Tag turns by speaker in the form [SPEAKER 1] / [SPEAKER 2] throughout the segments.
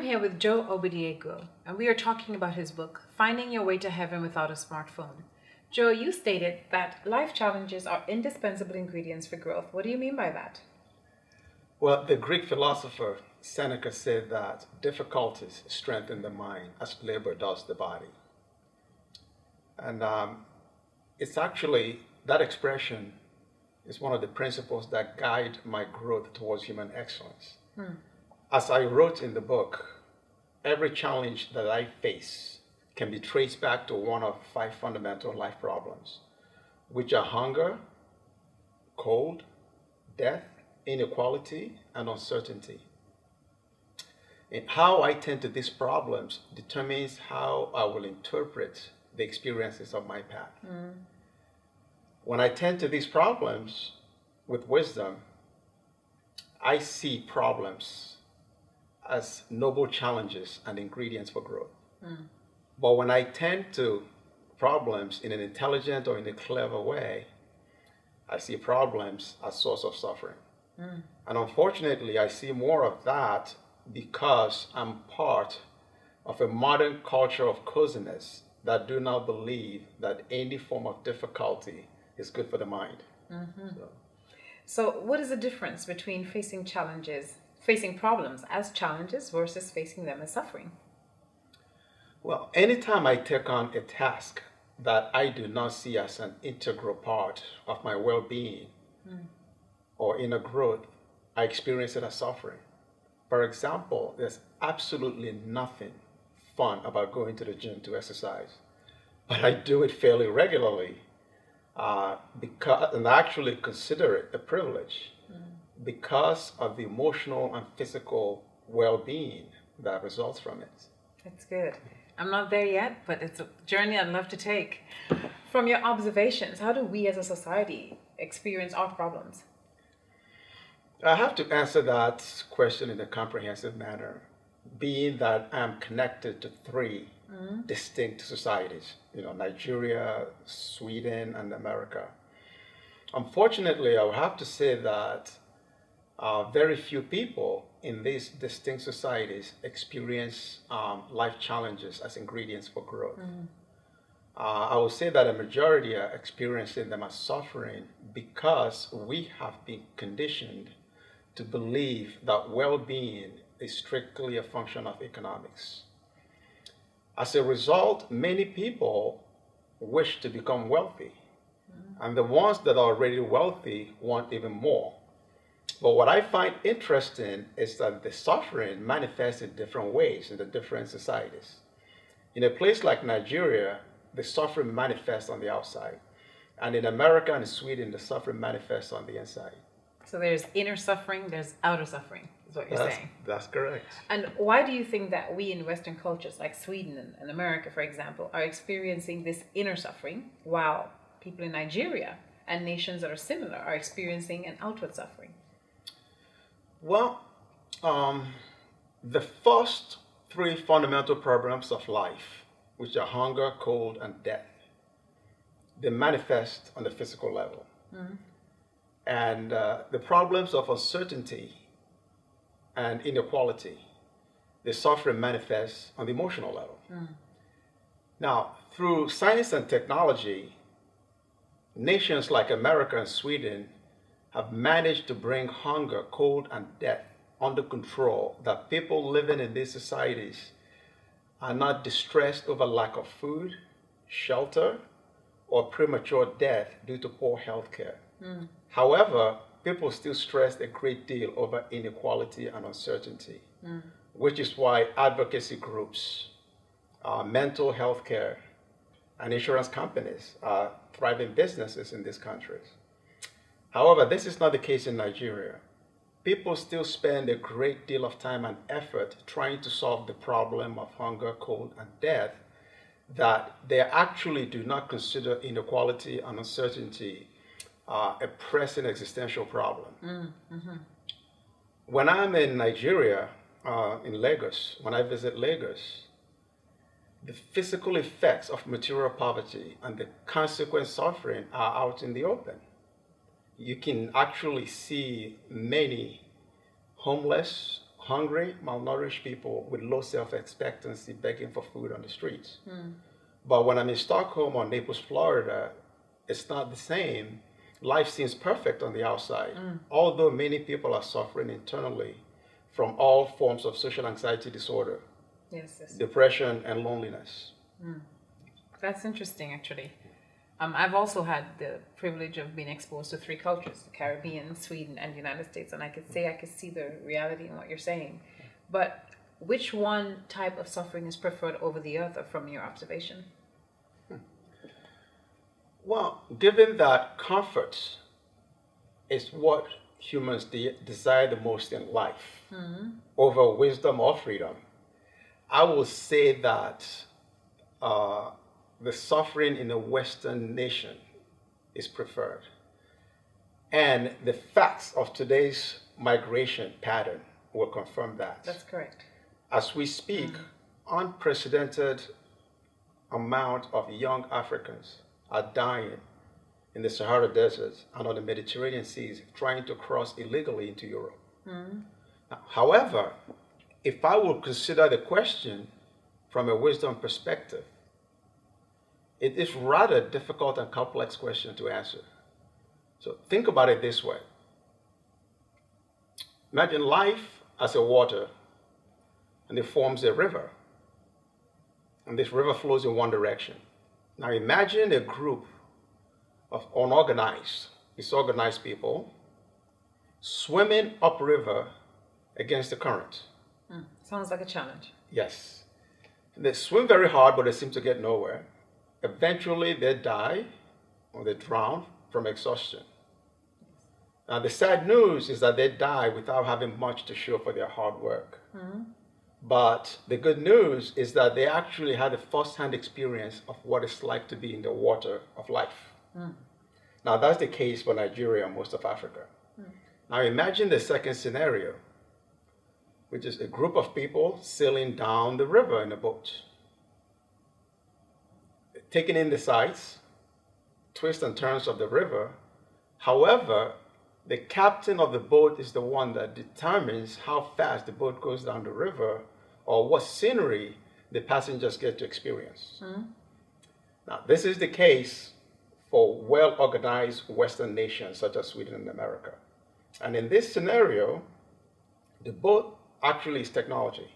[SPEAKER 1] here with Joe Obadiego, and we are talking about his book, Finding Your Way to Heaven Without a Smartphone. Joe, you stated that life challenges are indispensable ingredients for growth. What do you mean by that?
[SPEAKER 2] Well, the Greek philosopher Seneca said that difficulties strengthen the mind as labor does the body. And it's actually, that expression is one of the principles that guide my growth towards human excellence. As I wrote in the book, every challenge that I face can be traced back to one of five fundamental life problems, which are hunger, cold, death, inequality, and uncertainty. And how I tend to these problems determines how I will interpret the experiences of my path. When I tend to these problems with wisdom, I see problems as noble challenges and ingredients for growth. But when I tend to problems in an intelligent or in a clever way, I see problems as source of suffering. And unfortunately, I see more of that because I'm part of a modern culture of coziness that do not believe that any form of difficulty is good for the mind.
[SPEAKER 1] So, what is the difference between facing problems as challenges versus facing them as suffering?
[SPEAKER 2] Well, anytime I take on a task that I do not see as an integral part of my well-being or inner growth, I experience it as suffering. For example, there's absolutely nothing fun about going to the gym to exercise, but I do it fairly regularly and I actually consider it a privilege because of the emotional and physical well-being that results from it.
[SPEAKER 1] That's good. I'm not there yet, but it's a journey I'd love to take. From your observations, how do we as a society experience our problems?
[SPEAKER 2] I have to answer that question in a comprehensive manner, being that I'm connected to three distinct societies, Nigeria, Sweden, and America. Unfortunately, I would have to say that very few people in these distinct societies experience life challenges as ingredients for growth. I would say that a majority are experiencing them as suffering because we have been conditioned to believe that well-being is strictly a function of economics. As a result, many people wish to become wealthy, and the ones that are already wealthy want even more. But what I find interesting is that the suffering manifests in different ways in the different societies. In a place like Nigeria, the suffering manifests on the outside. And in America and Sweden, the suffering manifests on the inside.
[SPEAKER 1] So there's inner suffering, there's outer suffering, is what you're saying.
[SPEAKER 2] That's correct.
[SPEAKER 1] And why do you think that we in Western cultures, like Sweden and America, for example, are experiencing this inner suffering, while people in Nigeria and nations that are similar are experiencing an outward suffering?
[SPEAKER 2] Well, the first three fundamental problems of life, which are hunger, cold, and death, they manifest on the physical level. And the problems of uncertainty and inequality, the suffering manifests on the emotional level. Now, through science and technology, nations like America and Sweden have managed to bring hunger, cold, and death under control, that people living in these societies are not distressed over lack of food, shelter, or premature death due to poor health care. However, people still stress a great deal over inequality and uncertainty, which is why advocacy groups, mental health care, and insurance companies are thriving businesses in these countries. However, this is not the case in Nigeria. People still spend a great deal of time and effort trying to solve the problem of hunger, cold, and death, that they actually do not consider inequality and uncertainty a pressing existential problem. When I'm in Nigeria, in Lagos, when I visit Lagos, the physical effects of material poverty and the consequent suffering are out in the open. You can actually see many homeless, hungry, malnourished people with low self-expectancy begging for food on the streets. But when I'm in Stockholm or Naples, Florida, it's not the same. Life seems perfect on the outside, although many people are suffering internally from all forms of social anxiety disorder,
[SPEAKER 1] Yes, yes.
[SPEAKER 2] depression, and loneliness.
[SPEAKER 1] That's interesting, actually. I've also had the privilege of being exposed to three cultures, the Caribbean, Sweden, and the United States, and I could see the reality in what you're saying. But which one type of suffering is preferred over the other from your observation?
[SPEAKER 2] Well, given that comfort is what humans desire the most in life over wisdom or freedom, I will say that the suffering in a Western nation is preferred. And the facts of today's migration pattern will confirm that.
[SPEAKER 1] That's correct.
[SPEAKER 2] As we speak, unprecedented amount of young Africans are dying in the Sahara Desert and on the Mediterranean seas trying to cross illegally into Europe. Now, however, if I would consider the question from a wisdom perspective, it is rather difficult and complex question to answer. So think about it this way. Imagine life as a water, and it forms a river. And this river flows in one direction. Now imagine a group of disorganized people swimming upriver against the current.
[SPEAKER 1] Sounds like a challenge.
[SPEAKER 2] Yes. They swim very hard, but they seem to get nowhere. Eventually, they die or they drown from exhaustion. Now, the sad news is that they die without having much to show for their hard work. But the good news is that they actually had a first-hand experience of what it's like to be in the water of life. Now, that's the case for Nigeria and most of Africa. Now, imagine the second scenario, which is a group of people sailing down the river in a boat, taking in the sights, twists and turns of the river. However, the captain of the boat is the one that determines how fast the boat goes down the river or what scenery the passengers get to experience. Now, this is the case for well-organized Western nations such as Sweden and America. And in this scenario, the boat actually is technology.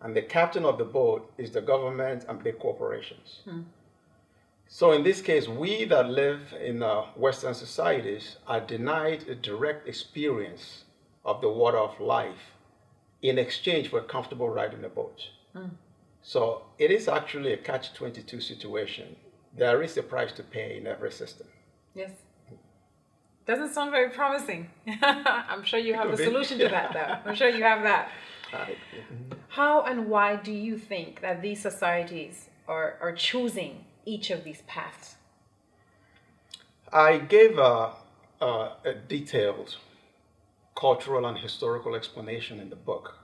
[SPEAKER 2] And the captain of the boat is the government and big corporations. So in this case, we that live in Western societies are denied a direct experience of the water of life in exchange for a comfortable ride in the boat. So it is actually a catch-22 situation. There is a price to pay in every system.
[SPEAKER 1] Yes. Doesn't sound very promising. I'm sure you have a solution to that, though. I'm sure you have that. How and why do you think that these societies are choosing each of these paths?
[SPEAKER 2] I gave a detailed cultural and historical explanation in the book,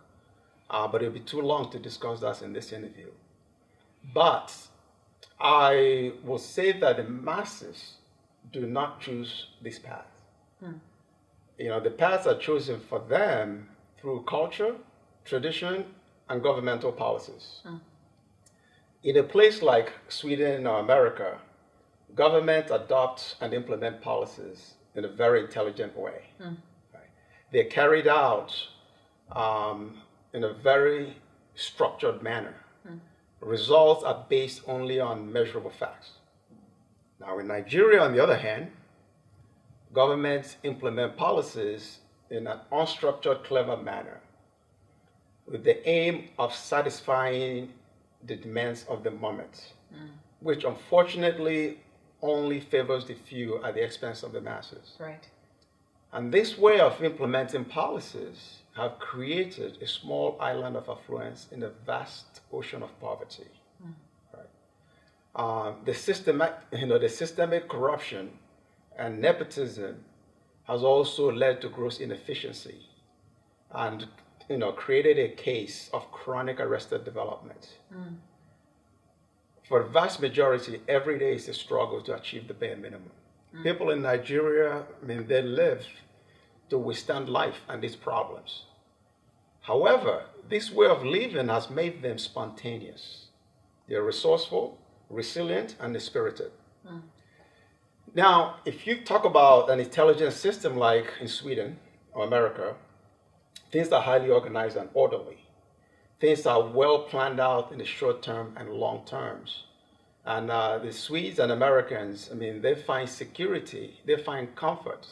[SPEAKER 2] but it would be too long to discuss that in this interview. But I will say that the masses do not choose this path. You know, the paths are chosen for them through culture, tradition, and governmental policies. In a place like Sweden or America, governments adopt and implement policies in a very intelligent way. Right? They're carried out in a very structured manner. Results are based only on measurable facts. Now in Nigeria, on the other hand, governments implement policies in an unstructured, clever manner with the aim of satisfying the demands of the moment, which unfortunately only favors the few at the expense of the masses.
[SPEAKER 1] Right.
[SPEAKER 2] And this way of implementing policies have created a small island of affluence in a vast ocean of poverty. Right? The systemic corruption and nepotism has also led to gross inefficiency and created a case of chronic arrested development. For the vast majority, every day is a struggle to achieve the bare minimum. People in Nigeria, they live to withstand life and its problems. However, this way of living has made them spontaneous. They're resourceful, resilient, and spirited. Now, if you talk about an intelligent system like in Sweden or America, things are highly organized and orderly. Things are well planned out in the short term and long terms. And the Swedes and Americans, I mean, they find security, they find comfort,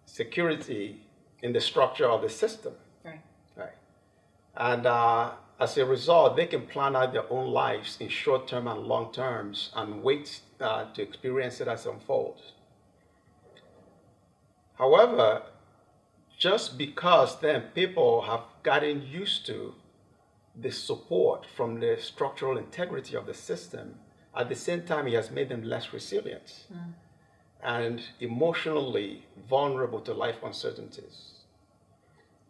[SPEAKER 2] security in the structure of the system. Right. And as a result, they can plan out their own lives in short term and long terms and wait to experience it as it unfolds. However, just because then people have gotten used to the support from the structural integrity of the system, at the same time, it has made them less resilient and emotionally vulnerable to life uncertainties.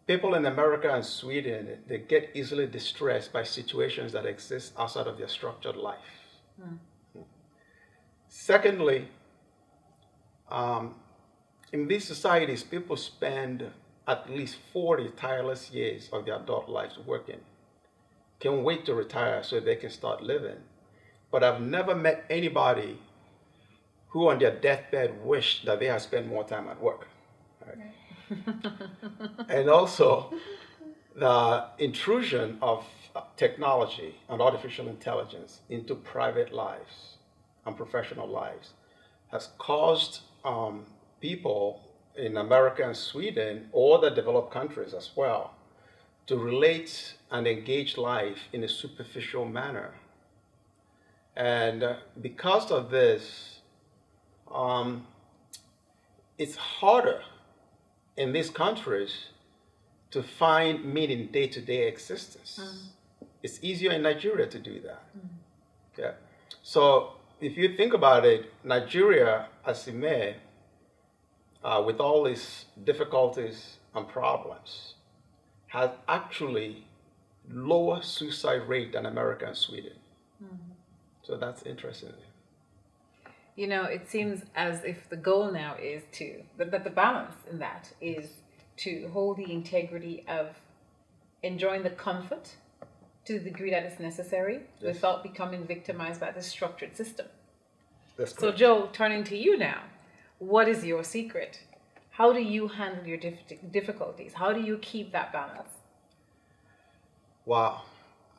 [SPEAKER 2] People in America and Sweden, they get easily distressed by situations that exist outside of their structured life. Secondly, in these societies, people spend at least 40 tireless years of their adult lives working. Can't wait to retire so they can start living. But I've never met anybody who on their deathbed wished that they had spent more time at work. Right? And also, the intrusion of technology and artificial intelligence into private lives and professional lives has caused people in America and Sweden, or the developed countries as well, to relate and engage life in a superficial manner. And because of this, it's harder in these countries to find meaning day-to-day existence. It's easier in Nigeria to do that. Yeah. So if you think about it, Nigeria, as it may, with all its difficulties and problems, has actually lower suicide rate than America and Sweden. So that's interesting.
[SPEAKER 1] You know, it seems as if the goal now is that the balance in that is to hold the integrity of enjoying the comfort to the degree that is necessary without becoming victimized by the structured system.
[SPEAKER 2] That's correct.
[SPEAKER 1] So Joe, turning to you now, what is your secret? How do you handle your difficulties? How do you keep that balance?
[SPEAKER 2] Wow.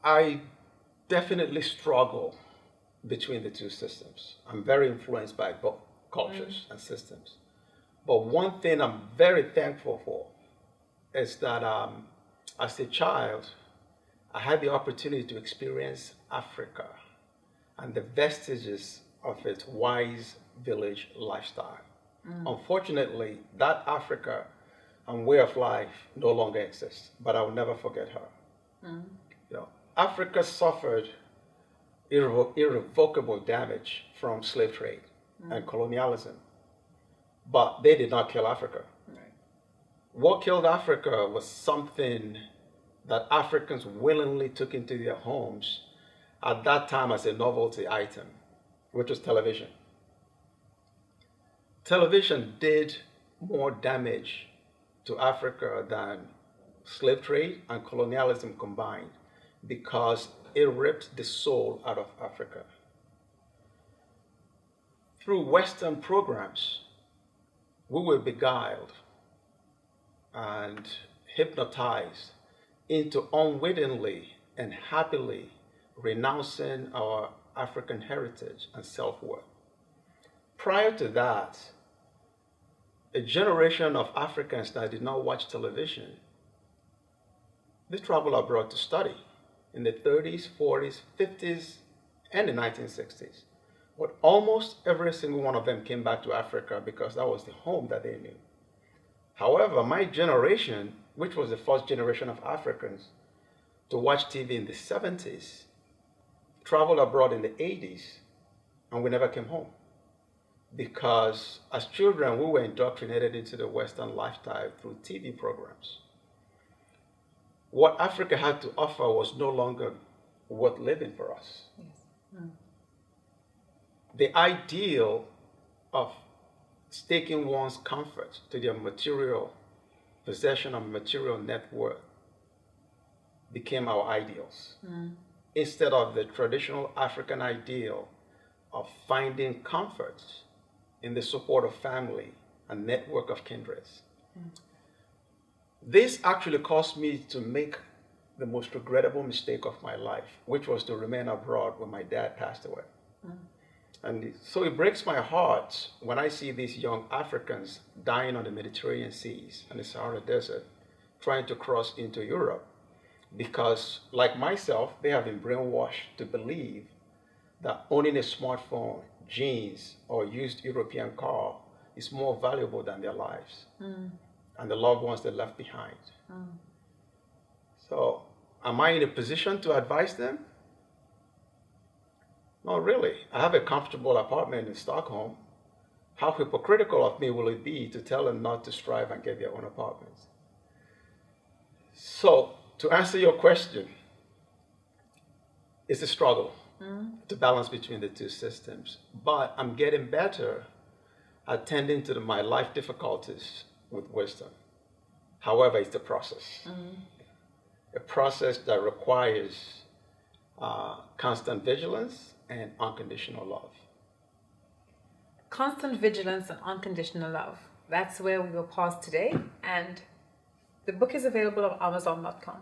[SPEAKER 2] I definitely struggle between the two systems. I'm very influenced by both cultures and systems. But one thing I'm very thankful for is that as a child, I had the opportunity to experience Africa and the vestiges of its wise village lifestyle. Unfortunately, that Africa and way of life no longer exists, but I will never forget her. You know, Africa suffered irrevocable damage from slave trade and colonialism, but they did not kill Africa.
[SPEAKER 1] Right.
[SPEAKER 2] What killed Africa was something that Africans willingly took into their homes at that time as a novelty item, which was television. Television did more damage to Africa than slave trade and colonialism combined, because it ripped the soul out of Africa. Through Western programs, we were beguiled and hypnotized into unwittingly and happily renouncing our African heritage and self-worth. Prior to that, a generation of Africans that did not watch television, they traveled abroad to study in the 30s, 40s, 50s, and the 1960s. But almost every single one of them came back to Africa because that was the home that they knew. However, my generation, which was the first generation of Africans to watch TV in the 70s, traveled abroad in the 80s, and we never came home. Because as children, we were indoctrinated into the Western lifestyle through TV programs. What Africa had to offer was no longer worth living for us.
[SPEAKER 1] Yes.
[SPEAKER 2] The ideal of staking one's comfort to their material possession and material net worth became our ideals instead of the traditional African ideal of finding comfort in the support of family and network of kindreds. This actually caused me to make the most regrettable mistake of my life, which was to remain abroad when my dad passed away. And so it breaks my heart when I see these young Africans dying on the Mediterranean seas and the Sahara Desert, trying to cross into Europe, because, like myself, they have been brainwashed to believe that owning a smartphone, jeans, or used European car is more valuable than their lives and the loved ones they left behind. So, am I in a position to advise them? Not really. I have a comfortable apartment in Stockholm. How hypocritical of me will it be to tell them not to strive and get their own apartments? So, to answer your question, it's a struggle to balance between the two systems. But I'm getting better at tending to my life difficulties with wisdom. However, it's a process. A process that requires constant vigilance and unconditional love.
[SPEAKER 1] Constant vigilance and unconditional love. That's where we will pause today. And the book is available on Amazon.com.